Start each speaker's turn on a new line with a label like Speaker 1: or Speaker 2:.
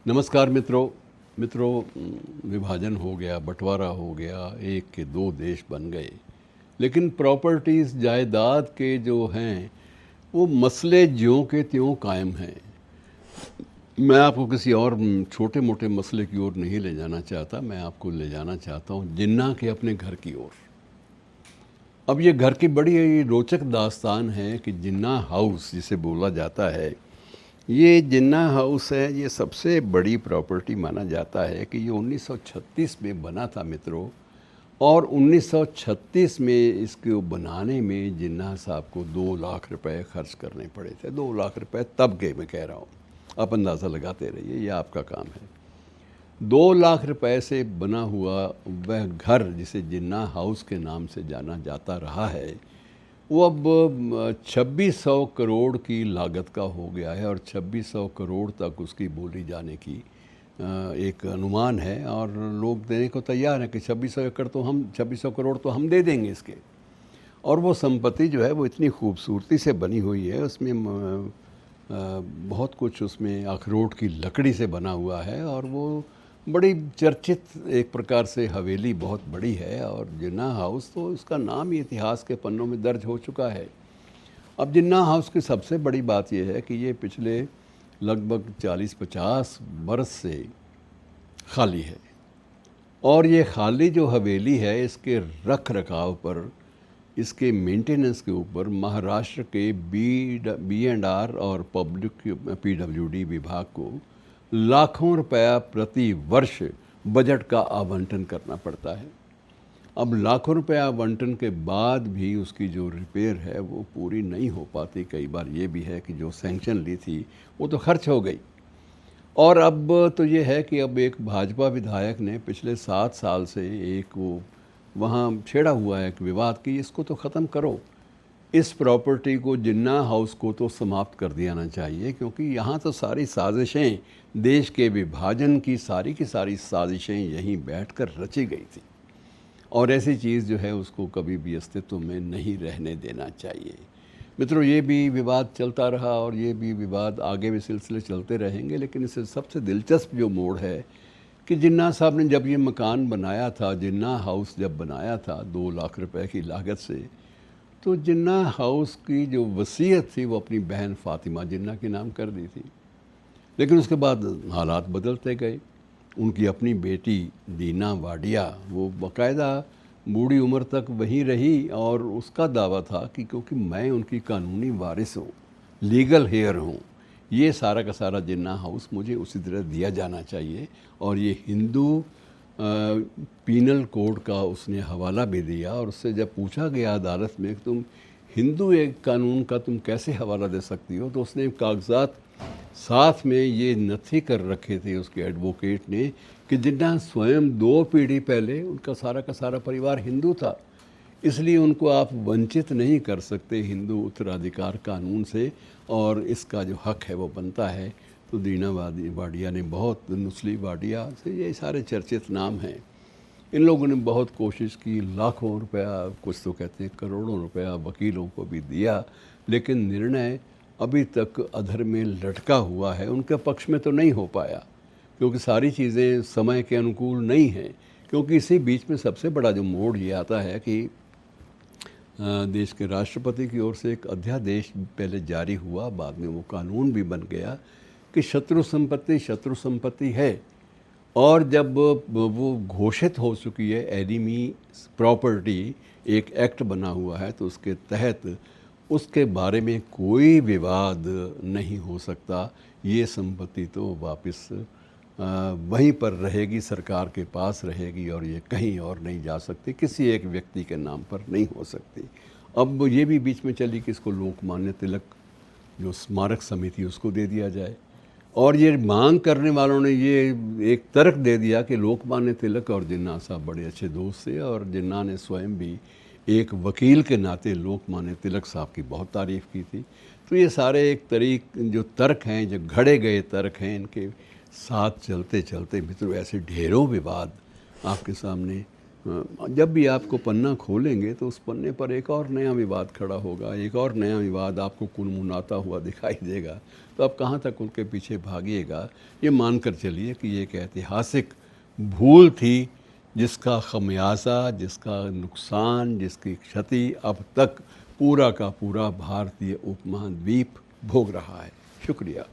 Speaker 1: नमस्कार मित्रों। विभाजन हो गया, बंटवारा हो गया, एक के दो देश बन गए, लेकिन प्रॉपर्टीज़ जायदाद के जो हैं वो मसले ज्यों के त्यों कायम हैं। मैं आपको किसी और छोटे मोटे मसले की ओर नहीं ले जाना चाहता, मैं आपको ले जाना चाहता हूँ जिन्ना के अपने घर की ओर। अब ये घर की बड़ी रोचक दास्तान है कि जिन्ना हाउस जिसे बोला जाता है, ये जिन्ना हाउस है, ये सबसे बड़ी प्रॉपर्टी माना जाता है कि ये 1936 में बना था मित्रों। और 1936 में इसको बनाने में जिन्ना साहब को 2 लाख रुपए खर्च करने पड़े थे। 2 लाख रुपए तब के मैं कह रहा हूँ, आप अंदाज़ा लगाते रहिए, ये आपका काम है। 2 लाख रुपए से बना हुआ वह घर जिसे जिन्ना हाउस के नाम से जाना जाता रहा है, वो अब 2600 करोड़ की लागत का हो गया है और 2600 करोड़ तक उसकी बोली जाने की एक अनुमान है। और लोग देने को तैयार हैं कि 2600 करोड़ तो हम दे देंगे इसके। और वो संपत्ति जो है वो इतनी खूबसूरती से बनी हुई है, उसमें बहुत कुछ उसमें अखरोट की लकड़ी से बना हुआ है और वो बड़ी चर्चित एक प्रकार से हवेली बहुत बड़ी है। और जिन्ना हाउस तो उसका नाम ही इतिहास के पन्नों में दर्ज हो चुका है। अब जिन्ना हाउस की सबसे बड़ी बात यह है कि ये पिछले लगभग 40-50 बरस से खाली है। और ये खाली जो हवेली है, इसके रख रखाव पर, इसके मेंटेनेंस के ऊपर महाराष्ट्र के B&R और पब्लिक PWD विभाग को लाखों रुपया प्रति वर्ष बजट का आवंटन करना पड़ता है। अब लाखों रुपया आवंटन के बाद भी उसकी जो रिपेयर है वो पूरी नहीं हो पाती। कई बार ये भी है कि जो सैंक्शन ली थी वो तो खर्च हो गई। और अब तो ये है कि अब एक भाजपा विधायक ने पिछले 7 साल से एक वो वहाँ छेड़ा हुआ है एक विवाद कि इसको तो ख़त्म करो, इस प्रॉपर्टी को, जिन्ना हाउस को तो समाप्त कर देना चाहिए, क्योंकि यहाँ तो सारी साजिशें, देश के विभाजन की सारी साजिशें यहीं बैठकर रची गई थी। और ऐसी चीज़ जो है उसको कभी भी अस्तित्व में नहीं रहने देना चाहिए। मित्रों, ये भी विवाद चलता रहा और ये भी विवाद आगे भी सिलसिले चलते रहेंगे। लेकिन इससे सबसे दिलचस्प जो मोड़ है कि जिन्ना साहब ने जब ये मकान बनाया था, जिन्ना हाउस जब बनाया था 2 लाख रुपए की लागत से, तो जिन्ना हाउस की जो वसीयत थी वो अपनी बहन फातिमा जिन्ना के नाम कर दी थी। लेकिन उसके बाद हालात बदलते गए। उनकी अपनी बेटी दीना वाडिया वो बाकायदा बूढ़ी उम्र तक वहीं रही और उसका दावा था कि क्योंकि मैं उनकी कानूनी वारिस हूँ, लीगल हेयर हूँ, ये सारा का सारा जिन्ना हाउस मुझे उसी तरह दिया जाना चाहिए। और ये हिंदू पीनल कोड का उसने हवाला भी दिया। और उससे जब पूछा गया अदालत में कि तुम हिंदू एक कानून का तुम कैसे हवाला दे सकती हो, तो उसने कागजात साथ में ये नथी कर रखे थे उसके एडवोकेट ने कि जिन्ना स्वयं 2 पीढ़ी पहले उनका सारा का सारा परिवार हिंदू था, इसलिए उनको आप वंचित नहीं कर सकते हिंदू उत्तराधिकार कानून से, और इसका जो हक है वो बनता है। तो दीना वाडिया ने बहुत, नुस्ली वाडिया से ये सारे चर्चित नाम हैं, इन लोगों ने बहुत कोशिश की, लाखों रुपया, कुछ तो कहते हैं करोड़ों रुपया वकीलों को भी दिया, लेकिन निर्णय अभी तक अधर में लटका हुआ है। उनके पक्ष में तो नहीं हो पाया क्योंकि सारी चीज़ें समय के अनुकूल नहीं हैं। क्योंकि इसी बीच में सबसे बड़ा जो मोड़ ये आता है कि देश के राष्ट्रपति की ओर से एक अध्यादेश पहले जारी हुआ, बाद में वो कानून भी बन गया कि शत्रु संपत्ति है। और जब वो घोषित हो चुकी है एनिमी प्रॉपर्टी, एक एक्ट बना हुआ है, तो उसके तहत उसके बारे में कोई विवाद नहीं हो सकता। ये संपत्ति तो वापस वहीं पर रहेगी, सरकार के पास रहेगी और ये कहीं और नहीं जा सकती, किसी एक व्यक्ति के नाम पर नहीं हो सकती। अब ये भी बीच में चली कि इसको लोकमान्य तिलक जो स्मारक समिति उसको दे दिया जाए। और ये मांग करने वालों ने ये एक तर्क दे दिया कि लोकमान्य तिलक और जिन्ना साहब बड़े अच्छे दोस्त थे और जिन्ना ने स्वयं भी एक वकील के नाते लोकमान्य तिलक साहब की बहुत तारीफ़ की थी। तो ये सारे एक जो तर्क हैं, जो घड़े गए तर्क हैं, इनके साथ चलते चलते मित्रों ऐसे ढेरों विवाद आपके सामने जब भी आपको पन्ना खोलेंगे तो उस पन्ने पर एक और नया विवाद खड़ा होगा, एक और नया विवाद आपको कुनमुनाता हुआ दिखाई देगा। तो आप कहाँ तक उनके पीछे भागिएगा? ये मानकर चलिए कि ये एक ऐतिहासिक भूल थी, जिसका खमियाजा, जिसका नुकसान, जिसकी क्षति अब तक पूरा का पूरा भारतीय उपमहाद्वीप भोग रहा है। शुक्रिया।